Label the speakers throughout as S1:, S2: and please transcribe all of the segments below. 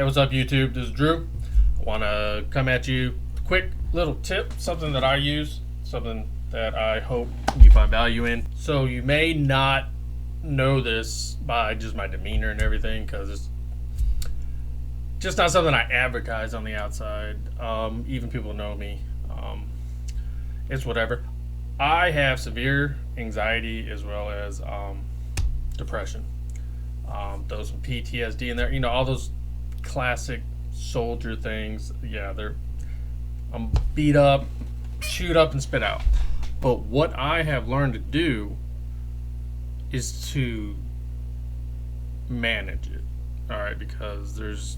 S1: what's up, YouTube? This is Drew. I want to come at you with a quick little tip, something that I use, something that I hope you find value in. So you may not know this by just my demeanor and everything, because it's just not something I advertise on the outside. Even people know me. It's whatever. I have severe anxiety as well as depression. Those PTSD in there, all those classic soldier things. Yeah, I'm beat up, chewed up, and spit out. But what I have learned to do is to manage it. All right, because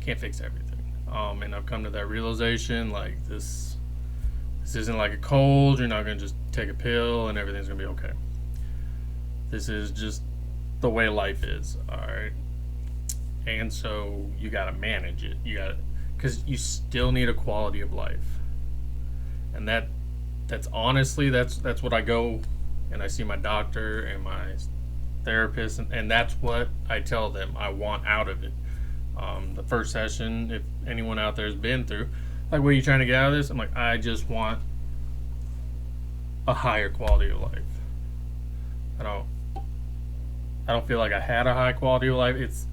S1: can't fix everything. And I've come to that realization, like this isn't like a cold. You're not gonna just take a pill and everything's gonna be okay. This is just the way life is, all right? And so you gotta manage it. Because you still need a quality of life. And that's honestly, that's what I go and I see my doctor and my therapist, and that's what I tell them I want out of it. The first session, if anyone out there has been through, like, what are you trying to get out of this? I'm like, I just want a higher quality of life. I don't feel like I had a high quality of life. It's,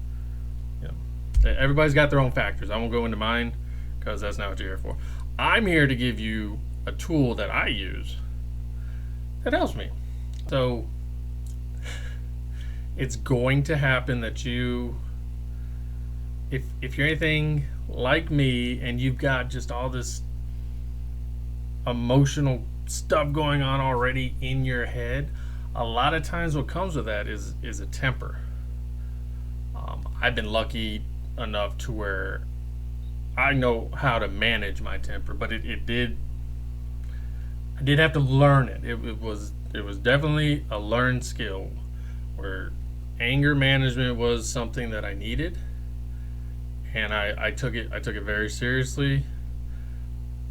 S1: everybody's got their own factors. I won't go into mine because that's not what you're here for. I'm here to give you a tool that I use that helps me. So it's going to happen that if you're anything like me and you've got just all this emotional stuff going on already in your head, a lot of times what comes with that is a temper. I've been lucky enough to where I know how to manage my temper, but I did have to learn it. It was definitely a learned skill, where anger management was something that I needed, and I took it very seriously.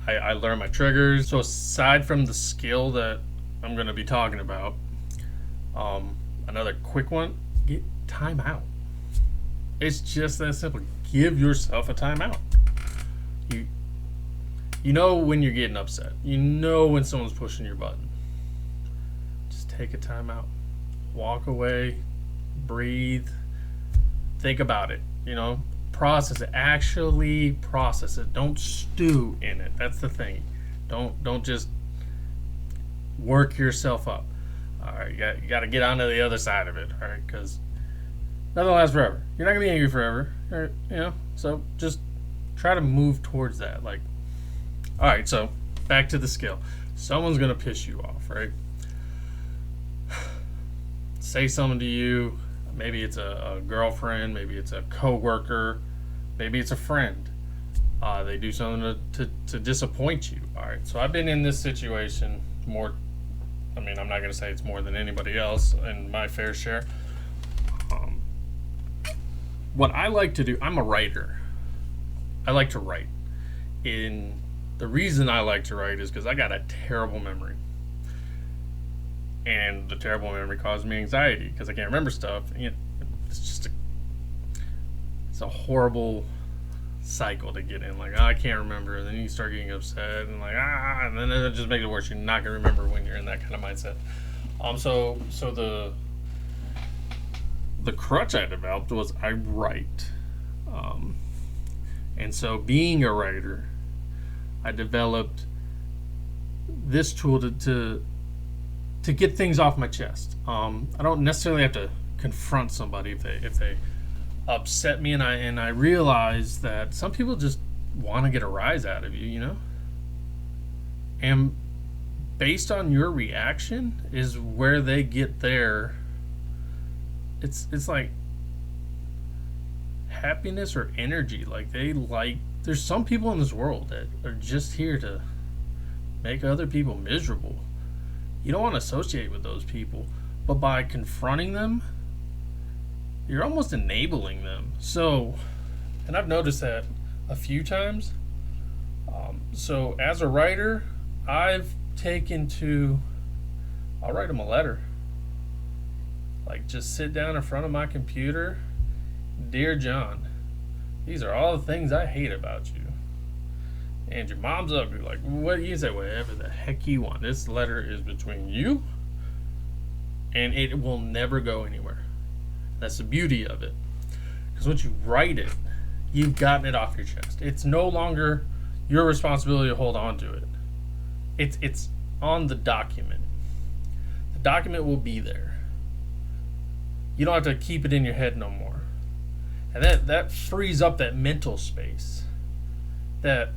S1: I learned my triggers. So aside from the skill that I'm going to be talking about, another quick one: get time out. It's just that simple. Give yourself a timeout. You know when you're getting upset. You know when someone's pushing your button. Just take a timeout. Walk away. Breathe. Think about it. Process it. Actually process it. Don't stew in it. That's the thing. Don't just work yourself up. All right, you got to get onto the other side of it. All right, because nothing lasts forever. You're not gonna be angry forever. All right, so just try to move towards that. Like, all right, so back to the skill. Someone's gonna piss you off, right? Say something to you. Maybe it's a girlfriend. Maybe it's a coworker. Maybe it's a friend. They do something to disappoint you. All right, so I've been in this situation more. I'm not gonna say it's more than anybody else in my fair share. What I like to do, I'm a writer. I like to write. The reason I like to write is because I got a terrible memory. And the terrible memory caused me anxiety because I can't remember stuff. It's a horrible cycle to get in. Like, I can't remember, and then you start getting upset, and and then it just makes it worse. You're not gonna remember when you're in that kind of mindset. So the crutch I developed was I write, and so being a writer, I developed this tool to get things off my chest. I don't necessarily have to confront somebody if they upset me, and I realize that some people just want to get a rise out of you, and based on your reaction is where they get their. It's like happiness or energy. There's some people in this world that are just here to make other people miserable. You don't want to associate with those people, but by confronting them, you're almost enabling them. So, and I've noticed that a few times. So as a writer, I've taken to, I'll write them a letter. Like, just sit down in front of my computer Dear John, these are all the things I hate about you. And your mom's ugly. Like, what you say? Whatever the heck you want. This letter is between you, and it will never go anywhere. That's the beauty of it. Because once you write it, you've gotten it off your chest. It's no longer your responsibility to hold on to it. It's on the document. The document will be there. You don't have to keep it in your head no more. And that frees up that mental space that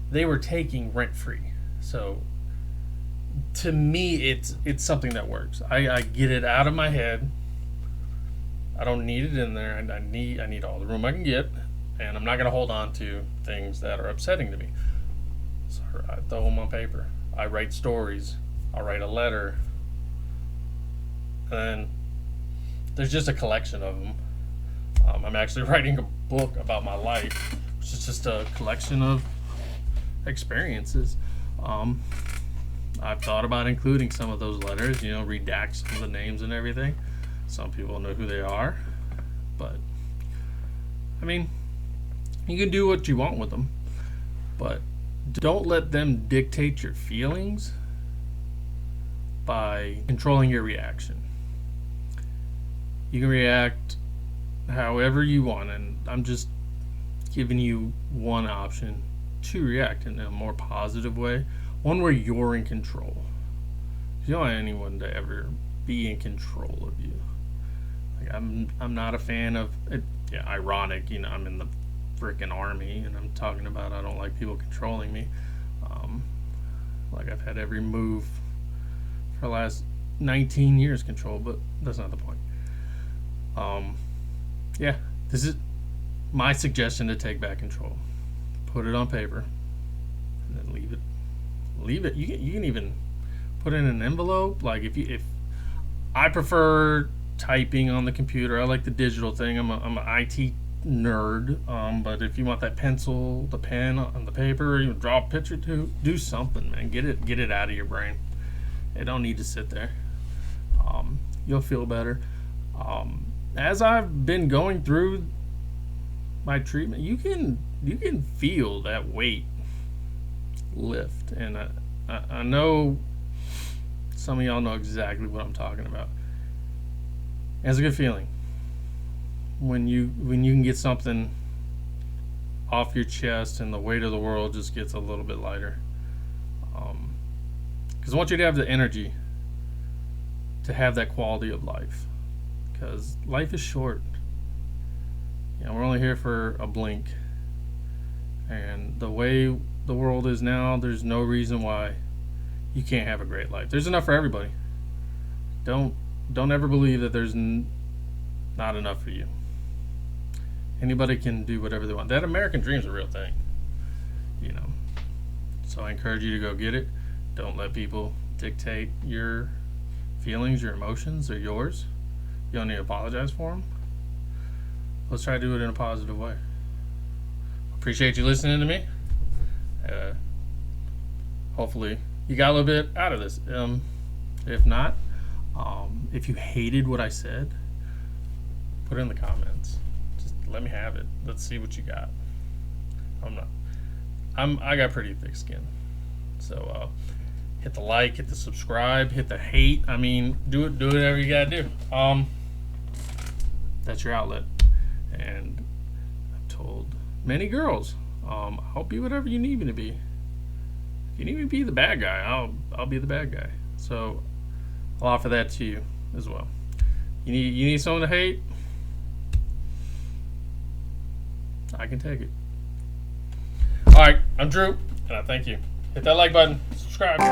S1: they were taking rent-free. So to me, it's something that works. I get it out of my head. I don't need it in there, and I need all the room I can get, and I'm not going to hold on to things that are upsetting to me. So I throw them on paper. I write stories. I'll write a letter. And there's just a collection of them. I'm actually writing a book about my life, which is just a collection of experiences. I've thought about including some of those letters, redact some of the names and everything. Some people know who they are, but I mean, you can do what you want with them, but don't let them dictate your feelings by controlling your reaction. You can react however you want, and I'm just giving you one option to react in a more positive way, one where you're in control. You don't want anyone to ever be in control of you. Like, I'm not a fan of it. Yeah, ironic, I'm in the freaking army, and I'm talking about I don't like people controlling me. Like, I've had every move for the last 19 years controlled, but that's not the point. Yeah, this is my suggestion to take back control. Put it on paper, and then leave it. You can even put it in an envelope. Like, if I prefer typing on the computer, I like the digital thing. I'm an IT nerd. But if you want that pencil, the pen on the paper, you draw a picture to, do something, man. Get it out of your brain. It don't need to sit there. You'll feel better. As I've been going through my treatment, you can feel that weight lift, and I know some of y'all know exactly what I'm talking about. It's a good feeling when you can get something off your chest, and the weight of the world just gets a little bit lighter. Because I want you to have the energy to have that quality of life. Because life is short. We're only here for a blink. And the way the world is now, there's no reason why you can't have a great life. There's enough for everybody. Don't ever believe that there's not enough for you. Anybody can do whatever they want. That American dream is a real thing. So I encourage you to go get it. Don't let people dictate your feelings, your emotions. They're yours. You don't need to apologize for them. Let's try to do it in a positive way. Appreciate you listening to me. Hopefully you got a little bit out of this. If not, if you hated what I said, put it in the comments. Just let me have it. Let's see what you got. I got pretty thick skin. So hit the like, hit the subscribe, hit the hate. I mean, do whatever you gotta do. That's your outlet. And I've told many girls, I'll be whatever you need me to be. If you need me to be the bad guy, I'll be the bad guy. So I'll offer that to you as well. You need someone to hate? I can take it. Alright, I'm Drew, and I thank you. Hit that like button, subscribe.